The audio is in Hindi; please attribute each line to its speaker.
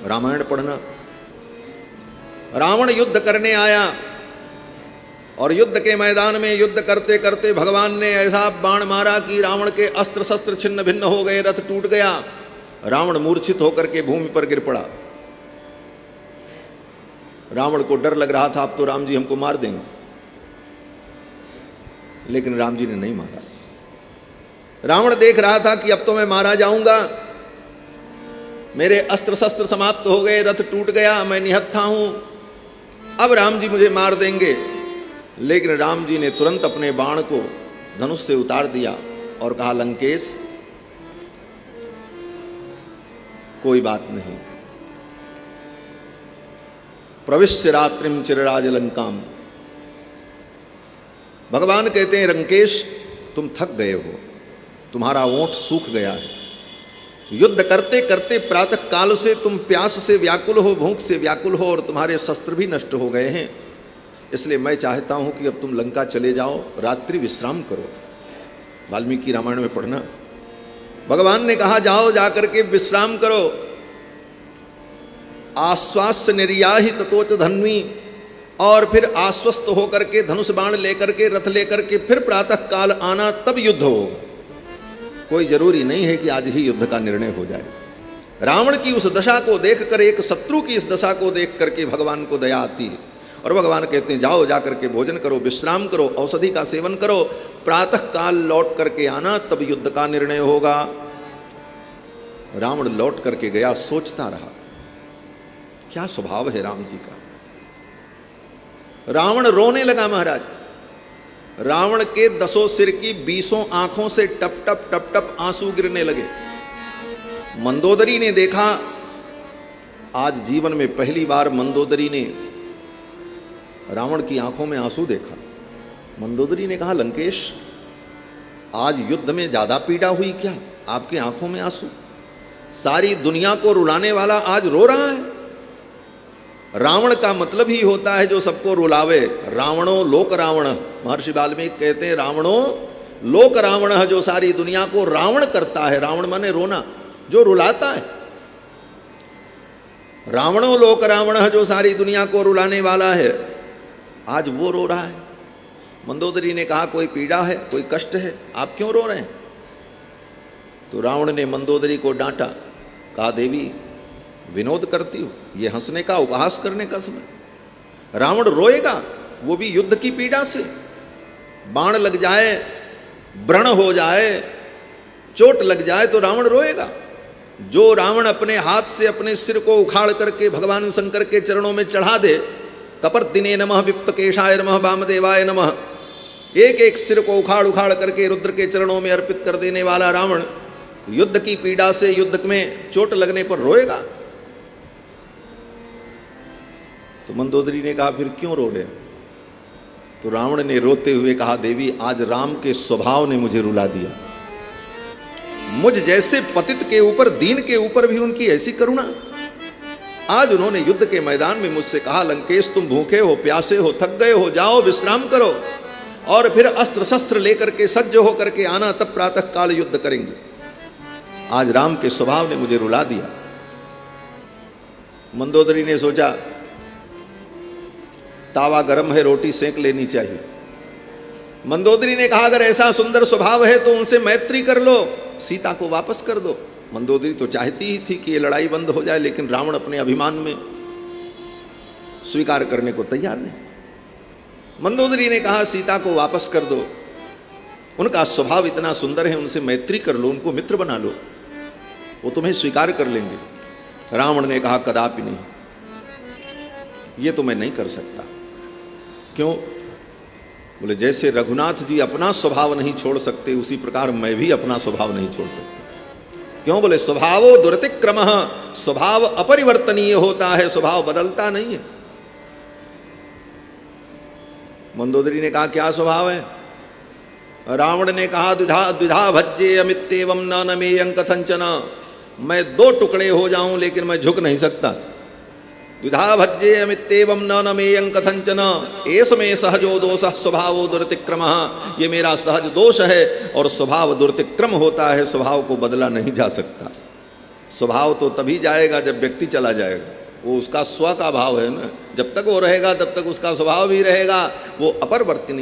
Speaker 1: रामायण पढ़ना। रावण युद्ध करने आया और युद्ध के मैदान में युद्ध करते करते भगवान ने ऐसा बाण मारा कि रावण के अस्त्र शस्त्र छिन्न भिन्न हो गए, रथ टूट गया, रावण मूर्छित होकर के भूमि पर गिर पड़ा। रावण को डर लग रहा था अब तो राम जी हमको मार देंगे, लेकिन राम जी ने नहीं मारा। रावण देख रहा था कि अब तो मैं मारा जाऊंगा, मेरे अस्त्र शस्त्र समाप्त हो गए, रथ टूट गया, मैं निहत्था हूं, अब राम जी मुझे मार देंगे। लेकिन राम जी ने तुरंत अपने बाण को धनुष से उतार दिया और कहा, लंकेश कोई बात नहीं, प्रविश्य रात्रिम चिरराज लंकाम। भगवान कहते हैं, लंकेश तुम थक गए हो, तुम्हारा ओंठ सूख गया है, युद्ध करते करते प्रातः काल से तुम प्यास से व्याकुल हो, भूख से व्याकुल हो और तुम्हारे शस्त्र भी नष्ट हो गए हैं, इसलिए मैं चाहता हूं कि अब तुम लंका चले जाओ, रात्रि विश्राम करो। वाल्मीकि रामायण में पढ़ना, भगवान ने कहा जाओ जाकर के विश्राम करो। आश्वास्य निर्याहि ततोच धन्वी, और फिर आश्वस्त होकर के धनुष बाण लेकर के रथ लेकर के फिर प्रातः काल आना, तब युद्ध होगा। कोई जरूरी नहीं है कि आज ही युद्ध का निर्णय हो जाए। रावण की उस दशा को देखकर, एक शत्रु की इस दशा को देख करके भगवान को दया आती है और भगवान कहते हैं जाओ जाकर के भोजन करो, विश्राम करो, औषधि का सेवन करो, प्रातः काल लौट करके आना, तब युद्ध का निर्णय होगा। रावण लौट करके गया, सोचता रहा क्या स्वभाव है राम जी का। रावण रोने लगा महाराज। रावण के 10 सिर की 20 आंखों से टप टप टप टप आंसू गिरने लगे। मंदोदरी ने देखा, आज जीवन में पहली बार मंदोदरी ने रावण की आंखों में आंसू देखा। मंदोदरी ने कहा, लंकेश आज युद्ध में ज्यादा पीड़ा हुई क्या, आपकी आंखों में आंसू? सारी दुनिया को रुलाने वाला आज रो रहा है। रावण का मतलब ही होता है जो सबको रुलावे। रावणो लोक रावण, महर्षि वाल्मीकि कहते हैं रावणो लोक रावण है, जो सारी दुनिया को रावण करता है। रावण माने रोना, जो रुलाता है। रावणो लोक रावण है, जो सारी दुनिया को रुलाने वाला है, आज वो रो रहा है। मंदोदरी ने कहा कोई पीड़ा है, कोई कष्ट है, आप क्यों रो रहे हैं? तो रावण ने मंदोदरी को डांटा, कहा देवी विनोद करती हो, ये हंसने का उपहास करने का समय। रावण रोएगा, वो भी युद्ध की पीड़ा से। बाण लग जाए, व्रण हो जाए, चोट लग जाए तो रावण रोएगा। जो रावण अपने हाथ से अपने सिर को उखाड़ करके भगवान शंकर के चरणों में चढ़ा दे, कपर्दिने नमः विप्तकेशाय नमः वामदेवाय नमः, एक एक सिर को उखाड़ उखाड़ करके रुद्र के चरणों में अर्पित कर देने वाला रावण युद्ध की पीड़ा से, युद्ध में चोट लगने पर रोएगा। तो मंदोदरी ने कहा फिर क्यों रो रहे? तो रावण ने रोते हुए कहा, देवी आज राम के स्वभाव ने मुझे रुला दिया। मुझ जैसे पतित के ऊपर, दीन के ऊपर भी उनकी ऐसी करुणा। आज उन्होंने युद्ध के मैदान में मुझसे कहा, लंकेश तुम भूखे हो, प्यासे हो, थक गए हो, जाओ विश्राम करो और फिर अस्त्र शस्त्र लेकर के सज्ज होकर के आना, तब प्रातः काल युद्ध करेंगे। आज राम के स्वभाव ने मुझे रुला दिया। मंदोदरी ने सोचा तावा गर्म है, रोटी सेंक लेनी चाहिए। मंदोदरी ने कहा अगर ऐसा सुंदर स्वभाव है तो उनसे मैत्री कर लो, सीता को वापस कर दो। मंदोदरी तो चाहती ही थी कि ये लड़ाई बंद हो जाए, लेकिन रावण अपने अभिमान में स्वीकार करने को तैयार नहीं। मंदोदरी ने कहा सीता को वापस कर दो, उनका स्वभाव इतना सुंदर है, उनसे मैत्री कर लो, उनको मित्र बना लो, वो तुम्हें स्वीकार कर लेंगे। रावण ने कहा कदापि नहीं, ये तो मैं नहीं कर सकता। क्यों? बोले जैसे रघुनाथ जी अपना स्वभाव नहीं छोड़ सकते, उसी प्रकार मैं भी अपना स्वभाव नहीं छोड़ सकता। क्यों? बोले स्वभावो दुरतिक्रमः, स्वभाव अपरिवर्तनीय होता है, स्वभाव बदलता नहीं है। मंदोदरी ने कहा क्या स्वभाव है? रावण ने कहा द्विधा भज्ये अमित्येवं न नमेयं कथंचन, मैं 2 टुकड़े हो जाऊं लेकिन मैं झुक नहीं सकता। द्विधा भज्ये अमित्येवं न नमेयं कथंचन एष मे सहजो दोषः स्वभावो दुरतिक्रमः, ये मेरा सहज दोष है और स्वभाव दुरतिक्रम होता है, स्वभाव को बदला नहीं जा सकता। स्वभाव तो तभी जाएगा जब व्यक्ति चला जाएगा, वो उसका स्व का भाव है ना, जब तक वो रहेगा तब तक उसका स्वभाव भी रहेगा, वो अपरिवर्तनीय